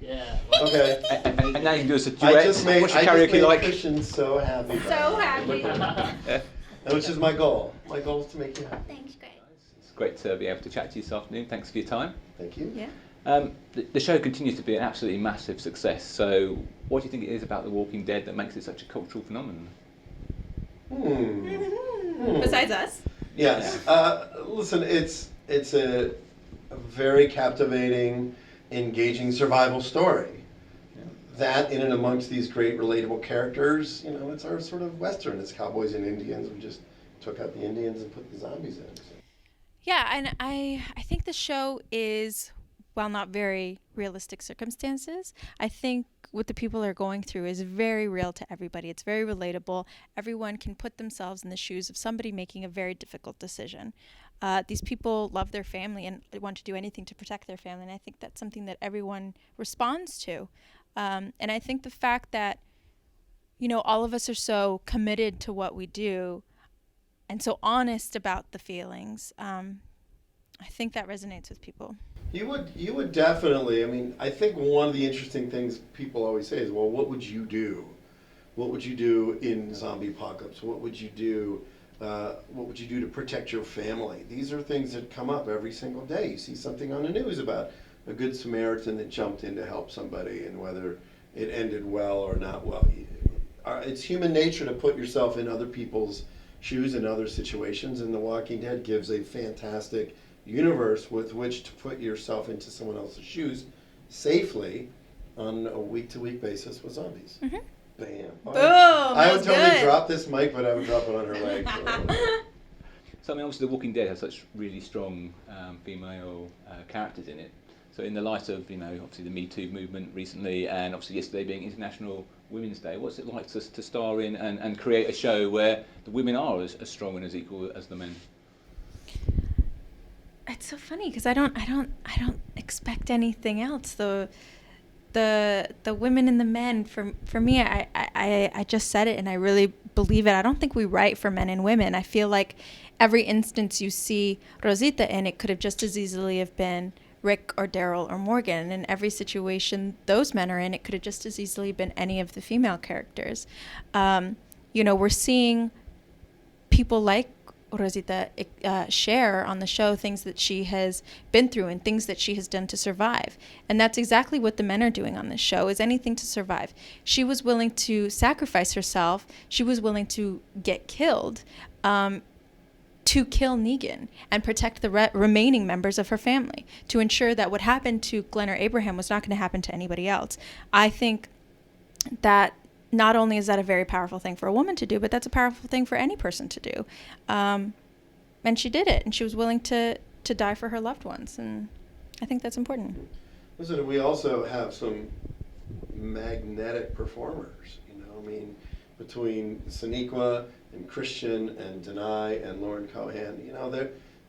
Yeah. Okay. And now you can do us a I duet. just made What's your karaoke like? Christian so happy. So happy. Which is my goal. My goal is to make you happy. Thanks, great. It's great to be able to chat to you this afternoon. Thanks for your time. Thank you. Yeah. The show continues to be an absolutely massive success. So, what do you think it is about The Walking Dead that makes it such a cultural phenomenon? Besides us. Yes. Listen, it's a very captivating, engaging survival story. Yeah. That in and amongst these great relatable characters, you know, it's our sort of Western. It's cowboys and Indians. We just took out the Indians and put the zombies in. So. Yeah, and I think the show is, while not very realistic circumstances, I think what the people are going through is very real to everybody. It's very relatable. Everyone can put themselves in the shoes of somebody making a very difficult decision. These people love their family and they want to do anything to protect their family, and I think that's something that everyone responds to. And I think the fact that, you know, all of us are so committed to what we do and so honest about the feelings, I think that resonates with people. You would definitely. I mean, I think one of the interesting things people always say is, well, what would you do? What would you do in zombie apocalypse? What would you do? What would you do to protect your family? These are things that come up every single day. You see something on the news about a good Samaritan that jumped in to help somebody, and whether it ended well or not well. It's human nature to put yourself in other people's shoes in other situations, and The Walking Dead gives a fantastic universe with which to put yourself into someone else's shoes safely on a week-to-week basis with zombies. Mm-hmm. Bam. Boom! I would totally good. drop this mic, but I would drop it on her leg. So, I mean, obviously, The Walking Dead has such really strong female characters in it. So, in the light of, you know, obviously the Me Too movement recently, and obviously yesterday being International Women's Day, what's it like to star in and create a show where the women are as strong and as equal as the men? It's so funny because I don't expect anything else. The women and the men, for me, I just said it and I really believe it. I don't think we write for men and women. I feel like every instance you see Rosita in, it could have just as easily have been Rick or Daryl or Morgan. And in every situation those men are in, it could have just as easily been any of the female characters. You know, we're seeing people like Rosita share on the show things that she has been through and things that she has done to survive. And that's exactly what the men are doing on this show, is anything to survive. She was willing to sacrifice herself. She was willing to get killed to kill Negan and protect the remaining members of her family, to ensure that what happened to Glenn or Abraham was not going to happen to anybody else. I think that not only is that a very powerful thing for a woman to do, but that's a powerful thing for any person to do. And she did it, and she was willing to die for her loved ones, and I think that's important. Listen, we also have some magnetic performers, you know, I mean, between Sonequa and Christian and Denai and Lauren Cohan, you know,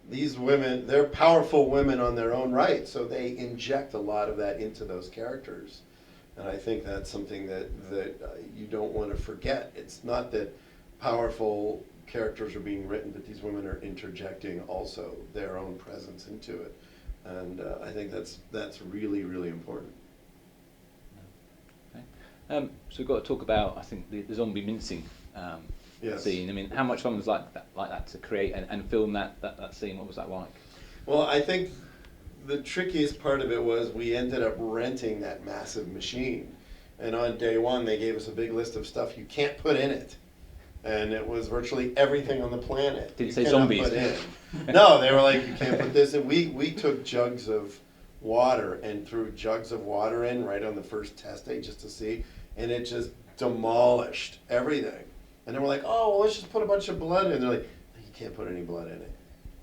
these women, they're powerful women on their own right, so they inject a lot of that into those characters. And I think that's something that you don't want to forget. It's not that powerful characters are being written, but these women are interjecting also their own presence into it. And I think that's really, really important. Okay. So we've got to talk about, I think, the zombie mincing Yes. scene. I mean, how much fun was like that to create and film that scene? What was that like? Well, I think the trickiest part of it was we ended up renting that massive machine. And on day one, they gave us a big list of stuff you can't put in it. And it was virtually everything on the planet. Did it say zombies? Put in. No, they were like, you can't put this in. We took jugs of water and threw jugs of water in right on the first test day just to see. And it just demolished everything. And then we're like, oh, well, let's just put a bunch of blood in. And they're like, you can't put any blood in it,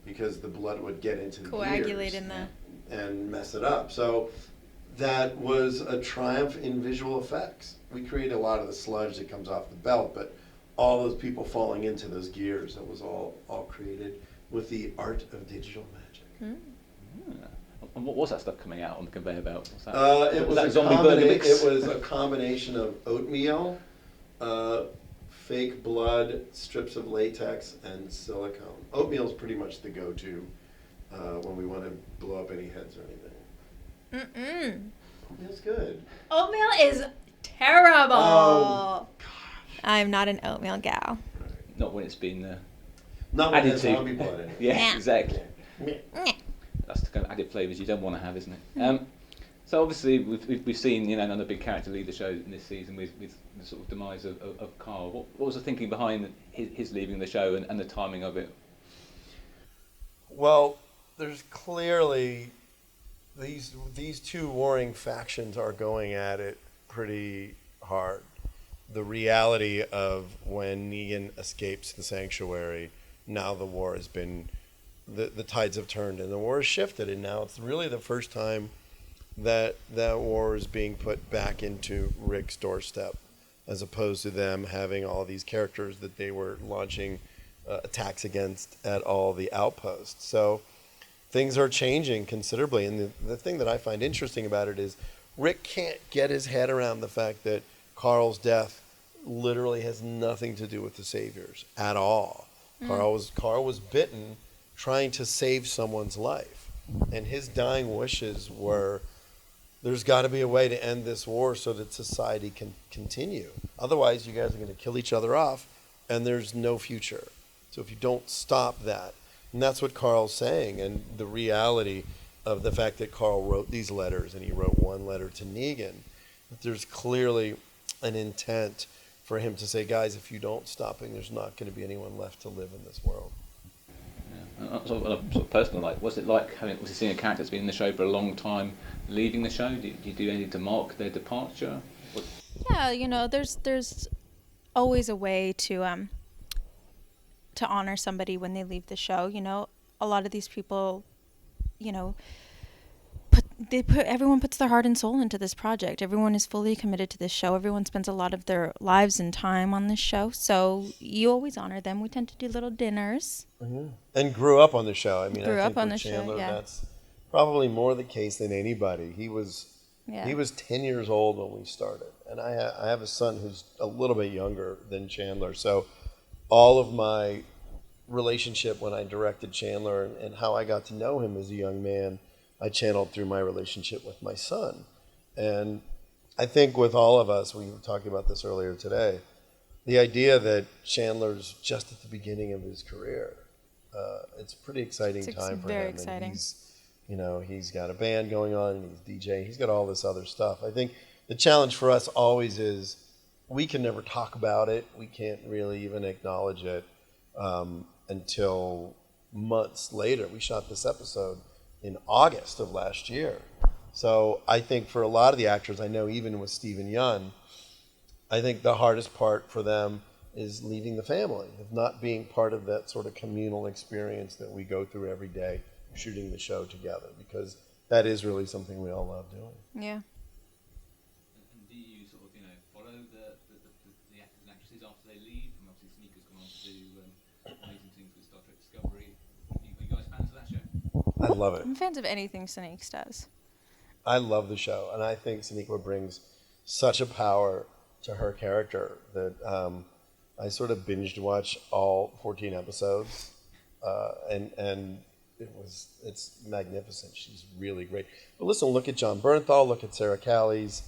because the blood would get into the Coagulate gears in the... and mess it up. So that was a triumph in visual effects. We created a lot of the sludge that comes off the belt, but all those people falling into those gears, that was all created with the art of digital magic. And what was that stuff coming out on the conveyor belt? What's that? It was that zombie burger mix? It was a combination of oatmeal, fake blood, strips of latex, and silicone. Oatmeal is pretty much the go-to when we want to blow up any heads or anything. Oatmeal's good. Oatmeal is terrible. Oh, I'm not an oatmeal gal. Not when it's been Not when added there's to. zombie blood in it. Yeah, Yeah. exactly. Yeah. That's the kind of added flavours you don't want to have, isn't it? So obviously we've seen another big character leave the show in this season with the sort of demise of Carl. What was the thinking behind his leaving the show and the timing of it? Well, there's clearly these two warring factions are going at it pretty hard. The reality of when Negan escapes the sanctuary, now the war has been, the tides have turned and the war has shifted, and now it's really the first time that war is being put back into Rick's doorstep, as opposed to them having all these characters that they were launching attacks against at all the outposts. So things are changing considerably, and the thing that I find interesting about it is Rick can't get his head around the fact that Carl's death literally has nothing to do with the Saviors at all. Carl was bitten trying to save someone's life, and his dying wishes were, there's got to be a way to end this war so that society can continue. Otherwise, you guys are going to kill each other off, and there's no future. So if you don't stop that, and that's what Carl's saying, and the reality of the fact that Carl wrote these letters, and he wrote one letter to Negan, that there's clearly an intent for him to say, guys, if you don't stop it, there's not going to be anyone left to live in this world. Yeah. Sort of personal, like, was it seeing a character that's been in the show for a long time leaving the show? Did you do anything to mark their departure? Yeah, there's always a way to honor somebody when they leave the show. A lot of these people, everyone puts their heart and soul into this project. Everyone is fully committed to this show. Everyone spends a lot of their lives and time on this show. So you always honor them. We tend to do little dinners. Mm-hmm. And grew up on the show. I mean, Grew I up think on with the Chandler, show, yeah. that's probably more the case than anybody. He was 10 years old when we started, and I have a son who's a little bit younger than Chandler. So all of my relationship when I directed Chandler and how I got to know him as a young man, I channeled through my relationship with my son. And I think with all of us, we were talking about this earlier today, the idea that Chandler's just at the beginning of his career, it's a pretty exciting time for him. Very exciting. And he's got a band going on, and he's DJing, he's got all this other stuff. I think the challenge for us always is we can never talk about it. We can't really even acknowledge it until months later. We shot this episode in August of last year. So I think for a lot of the actors, I know even with Stephen Yun, I think the hardest part for them is leaving the family, of not being part of that sort of communal experience that we go through every day shooting the show together, because that is really something we all love doing. Yeah. And do you sort of follow the actors and actresses after they leave? And obviously Sneaker's gone on to do amazing things with Star Trek Discovery. Are you guys fans of that show? I love it. I'm fans of anything Sneaks does. I love the show, and I think Sonequa brings such a power to her character that I sort of binged watch all 14 episodes, and it's magnificent. She's really great. But listen, look at John Bernthal, look at Sarah Callies.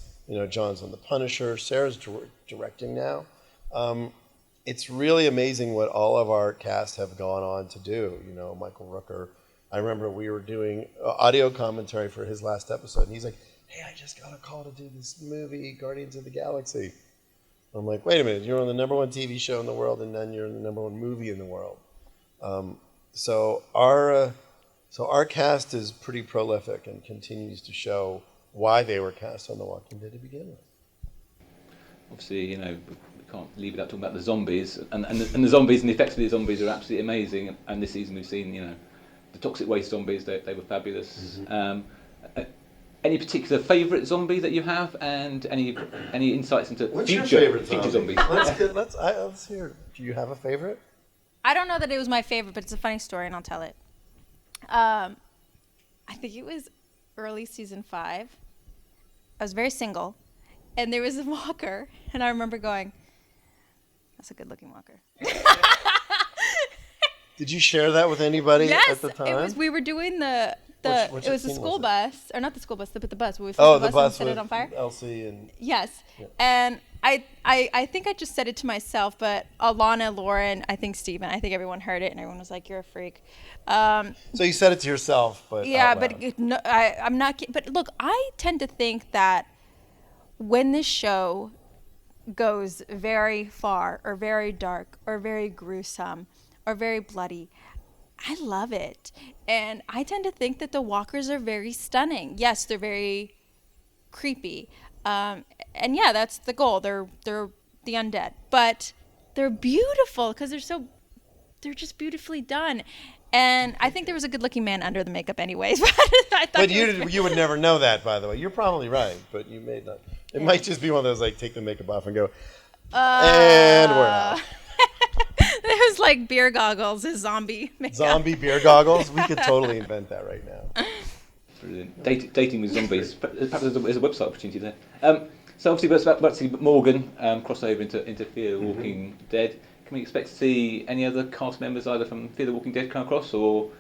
John's on The Punisher. Sarah's directing now. It's really amazing what all of our cast have gone on to do. Michael Rooker. I remember we were doing audio commentary for his last episode, and he's like, "Hey, I just got a call to do this movie, Guardians of the Galaxy." I'm like, "Wait a minute, you're on the #1 TV show in the world, and then you're in the #1 movie in the world." So our cast is pretty prolific and continues to show why they were cast on The Walking Dead to begin with. Obviously, we can't leave without talking about the zombies, and the zombies and the effects of the zombies are absolutely amazing. And this season we've seen, the toxic waste zombies, they were fabulous. Mm-hmm. Any particular favourite zombie that you have, and any insights into future zombies? Let's hear. Do you have a favourite? I don't know that it was my favorite, but it's a funny story, and I'll tell it. I think it was early season 5. I was very single, and there was a walker, and I remember going, "That's a good-looking walker." Did you share that with anybody Yes, at the time? we were doing the Which it was the scene school was it? bus, or not the school bus, the bus. Where we Oh, flipped the bus and set with it on fire. Elsie and Yes, Yeah. and I think I just said it to myself, but Alana, Lauren, I think Steven, I think everyone heard it, and everyone was like, "You're a freak." So you said it to yourself, but Yeah, out loud. but no, I'm not. But look, I tend to think that when this show goes very far, or very dark, or very gruesome, or very bloody, I love it. And I tend to think that the walkers are very stunning. Yes, they're very creepy. And yeah, that's the goal. They're the undead. But they're beautiful because they're just beautifully done. And I think there was a good-looking man under the makeup anyways. I thought But he was you would never know that, by the way. You're probably right, but you may not. It might just be one of those, like, take the makeup off and go, and we're out. It was like beer goggles, his zombie makeup. Zombie beer goggles? We could totally invent that right now. Brilliant. Dating with zombies. Perhaps there's a website opportunity there. So obviously, we're about to see Morgan cross over into Fear the Walking Dead. Can we expect to see any other cast members either from Fear the Walking Dead come across, or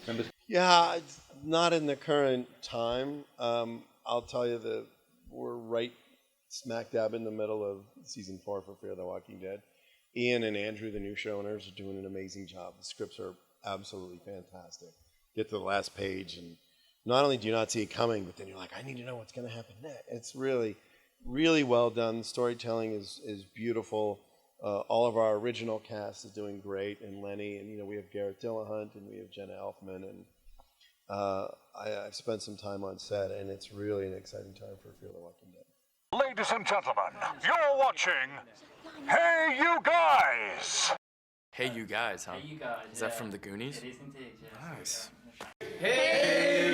members? Yeah, it's not in the current time. I'll tell you that we're right smack dab in the middle of season 4 for Fear the Walking Dead. Ian and Andrew, the new showrunners, are doing an amazing job. The scripts are absolutely fantastic. Get to the last page, and not only do you not see it coming, but then you're like, I need to know what's going to happen next. It's really, really well done. The storytelling is beautiful. All of our original cast is doing great, and Lenny, and we have Garrett Dillahunt, and we have Jenna Elfman, and I've spent some time on set, and it's really an exciting time for Fear the Walking Dead. Ladies and gentlemen, you're watching Hey You Guys! Hey You Guys, huh? Hey, you guys. Is that from the Goonies? It is indeed, yeah. Nice. Hey,